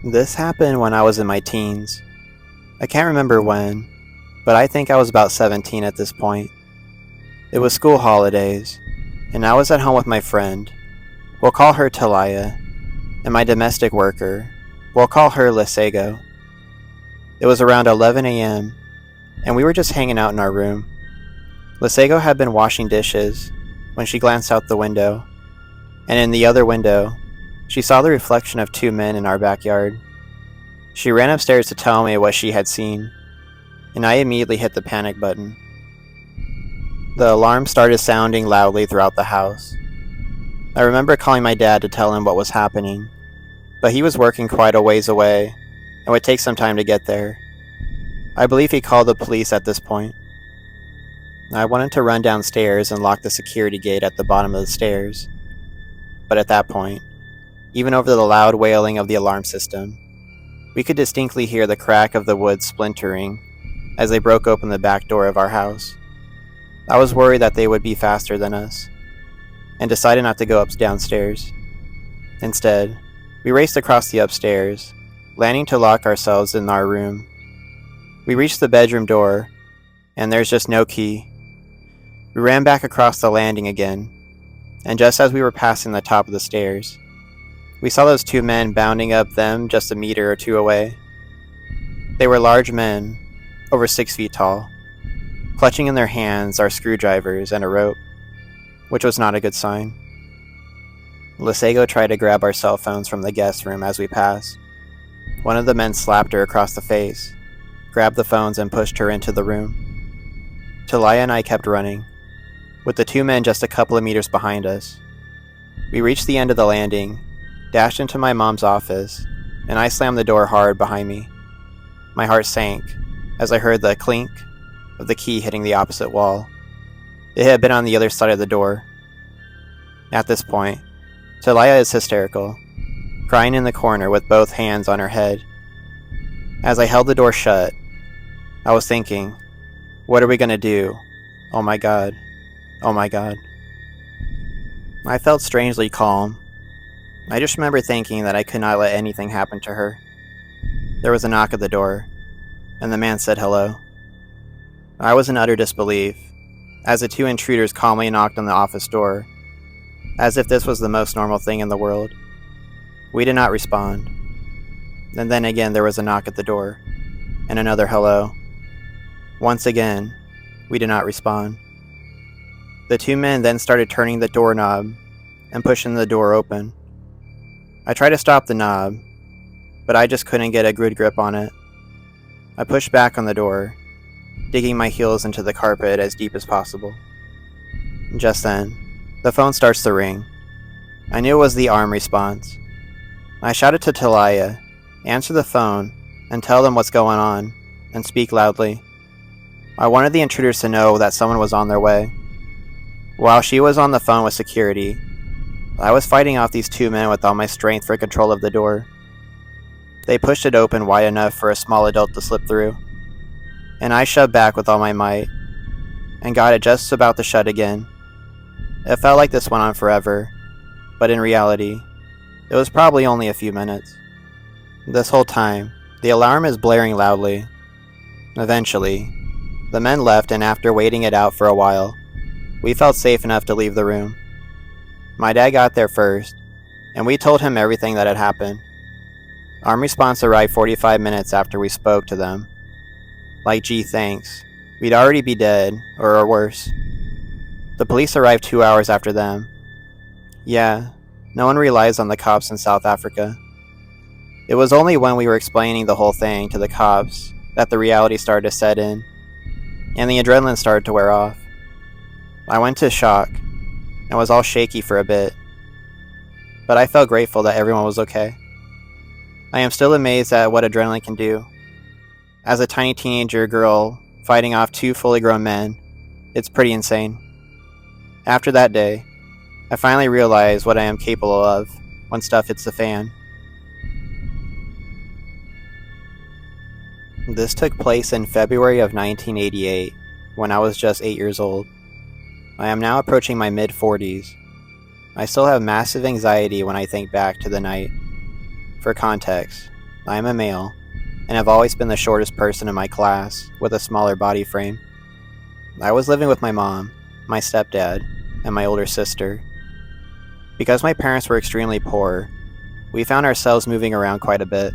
This happened when I was in my teens. I can't remember when, but I think I was about 17 at this point. It was school holidays, and I was at home with my friend. We'll call her Talia, and my domestic worker. We'll call her Lesego. It was around 11 a.m., and we were just hanging out in our room. Lesego had been washing dishes when she glanced out the window, and in the other window, she saw the reflection of two men in our backyard. She ran upstairs to tell me what she had seen, and I immediately hit the panic button. The alarm started sounding loudly throughout the house. I remember calling my dad to tell him what was happening, but he was working quite a ways away and would take some time to get there. I believe he called the police at this point. I wanted to run downstairs and lock the security gate at the bottom of the stairs, but at that point, even over the loud wailing of the alarm system, we could distinctly hear the crack of the wood splintering as they broke open the back door of our house. I was worried that they would be faster than us, and decided not to go downstairs. Instead, we raced across the upstairs, landing to lock ourselves in our room. We reached the bedroom door, and there's just no key. We ran back across the landing again, and just as we were passing the top of the stairs, we saw those two men bounding up them just a meter or two away. They were large men, over 6 feet tall, clutching in their hands our screwdrivers and a rope, which was not a good sign. Lesego tried to grab our cell phones from the guest room as we passed. One of the men slapped her across the face, grabbed the phones, and pushed her into the room. Talia and I kept running, with the two men just a couple of meters behind us. We reached the end of the landing, dashed into my mom's office, and I slammed the door hard behind me. My heart sank as I heard the clink of the key hitting the opposite wall. It had been on the other side of the door. At this point, Talia is hysterical, crying in the corner with both hands on her head. As I held the door shut, I was thinking, what are we going to do? Oh my god. Oh my god. I felt strangely calm. I just remember thinking that I could not let anything happen to her. There was a knock at the door, and the man said hello. I was in utter disbelief, as the two intruders calmly knocked on the office door, as if this was the most normal thing in the world. We did not respond. And then again there was a knock at the door, and another hello. Once again, we did not respond. The two men then started turning the doorknob and pushing the door open. I tried to stop the knob, but I just couldn't get a good grip on it. I pushed back on the door, digging my heels into the carpet as deep as possible. Just then, the phone starts to ring. I knew it was the alarm response. I shouted to Talia, answer the phone, and tell them what's going on, and speak loudly. I wanted the intruders to know that someone was on their way. While she was on the phone with security, I was fighting off these two men with all my strength for control of the door. They pushed it open wide enough for a small adult to slip through, and I shoved back with all my might, and got it just about to shut again. It felt like this went on forever, but in reality, it was probably only a few minutes. This whole time, the alarm is blaring loudly. Eventually, the men left, and after waiting it out for a while, we felt safe enough to leave the room. My dad got there first, and we told him everything that had happened. Arm response arrived 45 minutes after we spoke to them. Like, gee, thanks. We'd already be dead, or worse. The police arrived 2 hours after them. Yeah, no one relies on the cops in South Africa. It was only when we were explaining the whole thing to the cops that the reality started to set in, and the adrenaline started to wear off. I went into shock, and was all shaky for a bit, but I felt grateful that everyone was okay. I am still amazed at what adrenaline can do. As a tiny teenager girl fighting off two fully grown men, it's pretty insane. After that day, I finally realized what I am capable of when stuff hits the fan. This took place in February of 1988, when I was just 8 years old. I am now approaching my mid-40s. I still have massive anxiety when I think back to the night. For context, I am a male, and have always been the shortest person in my class, with a smaller body frame. I was living with my mom, my stepdad, and my older sister. Because my parents were extremely poor, we found ourselves moving around quite a bit.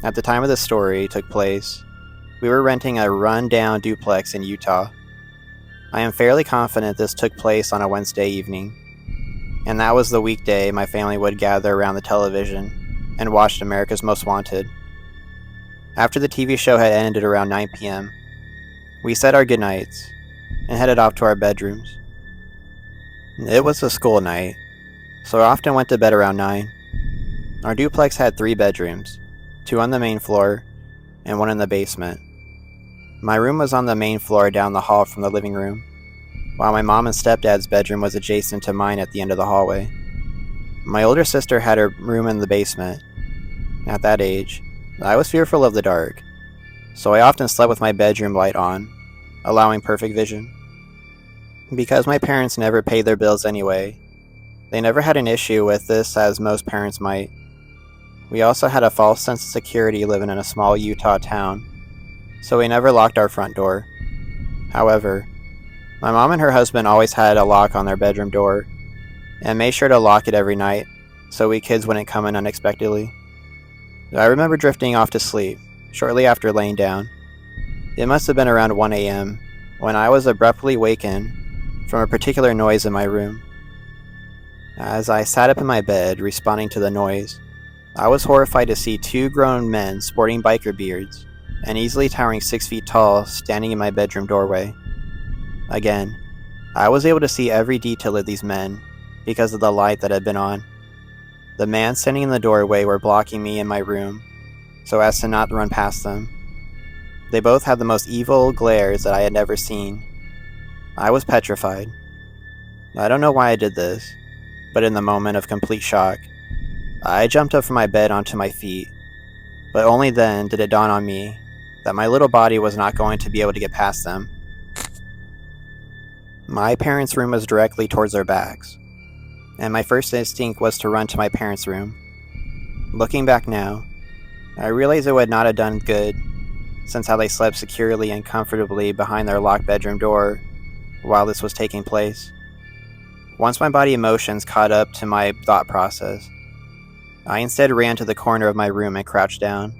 At the time of the story took place, we were renting a run-down duplex in Utah. I am fairly confident this took place on a Wednesday evening, and that was the weekday my family would gather around the television and watch America's Most Wanted. After the TV show had ended around 9 p.m., we said our goodnights and headed off to our bedrooms. It was a school night, so I often went to bed around 9. Our duplex had 3 bedrooms, 2 on the main floor and 1 in the basement. My room was on the main floor down the hall from the living room, while my mom and stepdad's bedroom was adjacent to mine at the end of the hallway. My older sister had her room in the basement. At that age, I was fearful of the dark, so I often slept with my bedroom light on, allowing perfect vision. Because my parents never paid their bills anyway, they never had an issue with this as most parents might. We also had a false sense of security living in a small Utah town, so we never locked our front door. However, my mom and her husband always had a lock on their bedroom door, and made sure to lock it every night so we kids wouldn't come in unexpectedly. I remember drifting off to sleep shortly after laying down. It must have been around 1 a.m. when I was abruptly wakened from a particular noise in my room. As I sat up in my bed responding to the noise, I was horrified to see 2 grown men sporting biker beards and easily towering 6 feet tall standing in my bedroom doorway. Again, I was able to see every detail of these men because of the light that had been on. The man standing in the doorway were blocking me in my room so as to not run past them. They both had the most evil glares that I had ever seen. I was petrified. I don't know why I did this, but in the moment of complete shock, I jumped up from my bed onto my feet, but only then did it dawn on me that my little body was not going to be able to get past them. My parents' room was directly towards their backs, and my first instinct was to run to my parents' room. Looking back now, I realize it would not have done good, since how they slept securely and comfortably behind their locked bedroom door while this was taking place. Once my body emotions caught up to my thought process, I instead ran to the corner of my room and crouched down.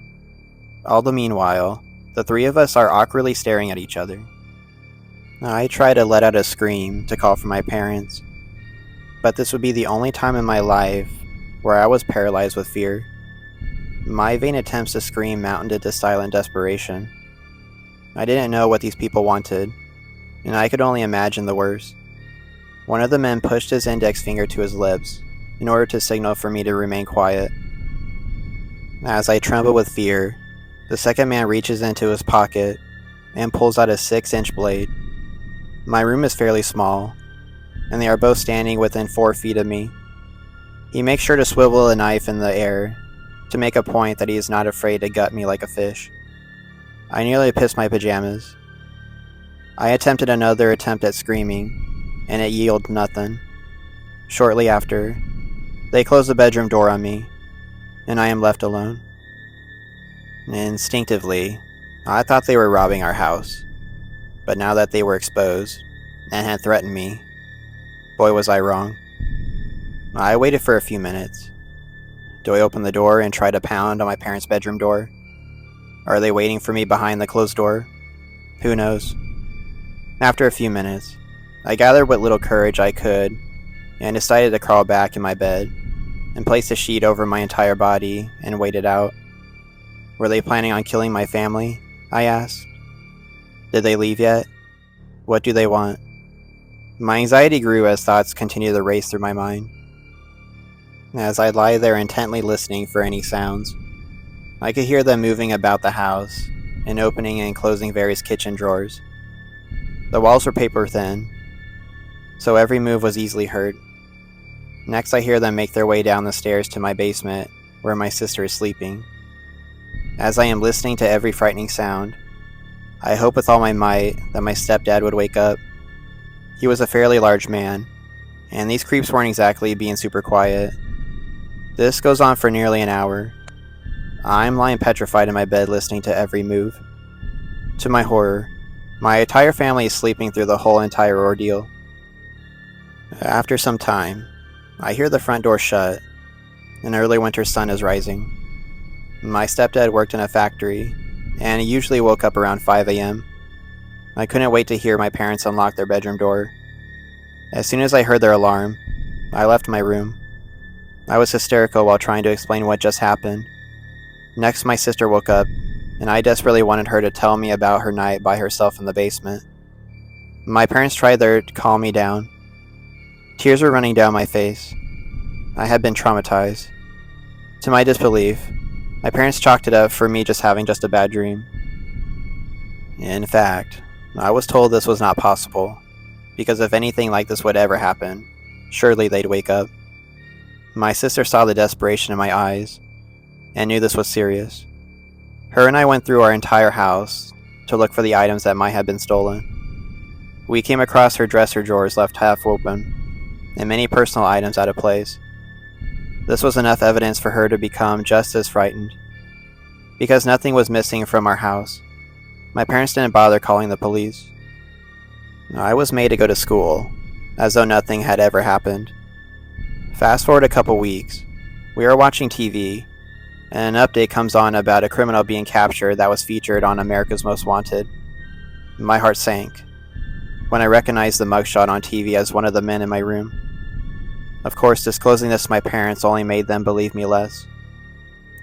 All the meanwhile, the 3 of us are awkwardly staring at each other. I tried to let out a scream to call for my parents, but this would be the only time in my life where I was paralyzed with fear. My vain attempts to scream mounted to silent desperation. I didn't know what these people wanted, and I could only imagine the worst. One of the men pushed his index finger to his lips in order to signal for me to remain quiet. As I trembled with fear, the second man reaches into his pocket and pulls out a 6-inch blade. My room is fairly small, and they are both standing within 4 feet of me. He makes sure to swivel a knife in the air to make a point that he is not afraid to gut me like a fish. I nearly pissed my pajamas. I attempted another attempt at screaming, and it yielded nothing. Shortly after, they close the bedroom door on me, and I am left alone. Instinctively, I thought they were robbing our house, but now that they were exposed and had threatened me, boy was I wrong. I waited for a few minutes. Do I open the door and try to pound on my parents' bedroom door? Are they waiting for me behind the closed door? Who knows? After a few minutes, I gathered what little courage I could and decided to crawl back in my bed and place a sheet over my entire body and wait it out. Were they planning on killing my family? I asked. Did they leave yet? What do they want? My anxiety grew as thoughts continued to race through my mind. As I lie there intently listening for any sounds, I could hear them moving about the house and opening and closing various kitchen drawers. The walls were paper thin, so every move was easily heard. Next, I hear them make their way down the stairs to my basement, where my sister is sleeping. As I am listening to every frightening sound, I hope with all my might that my stepdad would wake up. He was a fairly large man, and these creeps weren't exactly being super quiet. This goes on for nearly an hour. I'm lying petrified in my bed listening to every move. To my horror, my entire family is sleeping through the whole entire ordeal. After some time, I hear the front door shut. An early winter sun is rising. My stepdad worked in a factory, and he usually woke up around 5 a.m. I couldn't wait to hear my parents unlock their bedroom door. As soon as I heard their alarm, I left my room. I was hysterical while trying to explain what just happened. Next, my sister woke up, and I desperately wanted her to tell me about her night by herself in the basement. My parents tried to calm me down. Tears were running down my face. I had been traumatized. To my disbelief, my parents chalked it up for me just having a bad dream. In fact, I was told this was not possible, because if anything like this would ever happen, surely they'd wake up. My sister saw the desperation in my eyes and knew this was serious. Her and I went through our entire house to look for the items that might have been stolen. We came across her dresser drawers left half open, and many personal items out of place. This was enough evidence for her to become just as frightened. Because nothing was missing from our house, my parents didn't bother calling the police. I was made to go to school, as though nothing had ever happened. Fast forward a couple weeks, we are watching TV, and an update comes on about a criminal being captured that was featured on America's Most Wanted. My heart sank when I recognized the mugshot on TV as one of the men in my room. Of course, disclosing this to my parents only made them believe me less.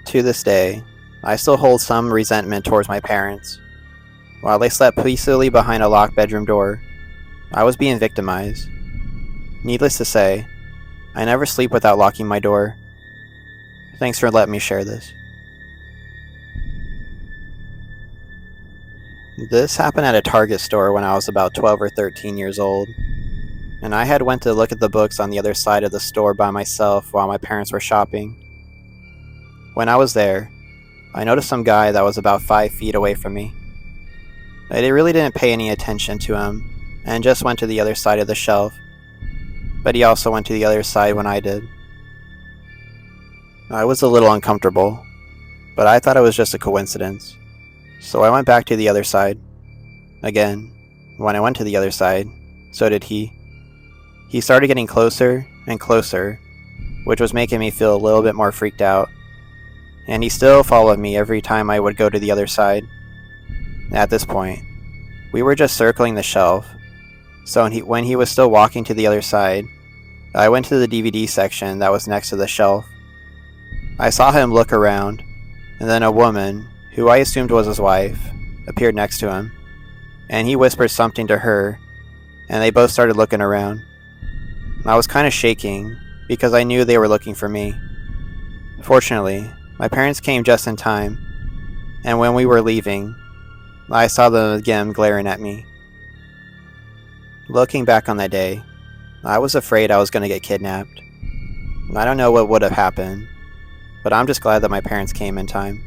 To this day, I still hold some resentment towards my parents. While they slept peacefully behind a locked bedroom door, I was being victimized. Needless to say, I never sleep without locking my door. Thanks for letting me share this. This happened at a Target store when I was about 12 or 13 years old, and I had went to look at the books on the other side of the store by myself while my parents were shopping. When I was there, I noticed some guy that was about 5 feet away from me. I really didn't pay any attention to him, and just went to the other side of the shelf, but he also went to the other side when I did. I was a little uncomfortable, but I thought it was just a coincidence, so I went back to the other side. Again, when I went to the other side, so did he. He started getting closer and closer, which was making me feel a little bit more freaked out, and he still followed me every time I would go to the other side. At this point, we were just circling the shelf, so when he was still walking to the other side, I went to the DVD section that was next to the shelf. I saw him look around, and then a woman, who I assumed was his wife, appeared next to him, and he whispered something to her, and they both started looking around. I was kind of shaking, because I knew they were looking for me. Fortunately, my parents came just in time, and when we were leaving, I saw them again glaring at me. Looking back on that day, I was afraid I was going to get kidnapped. I don't know what would have happened, but I'm just glad that my parents came in time.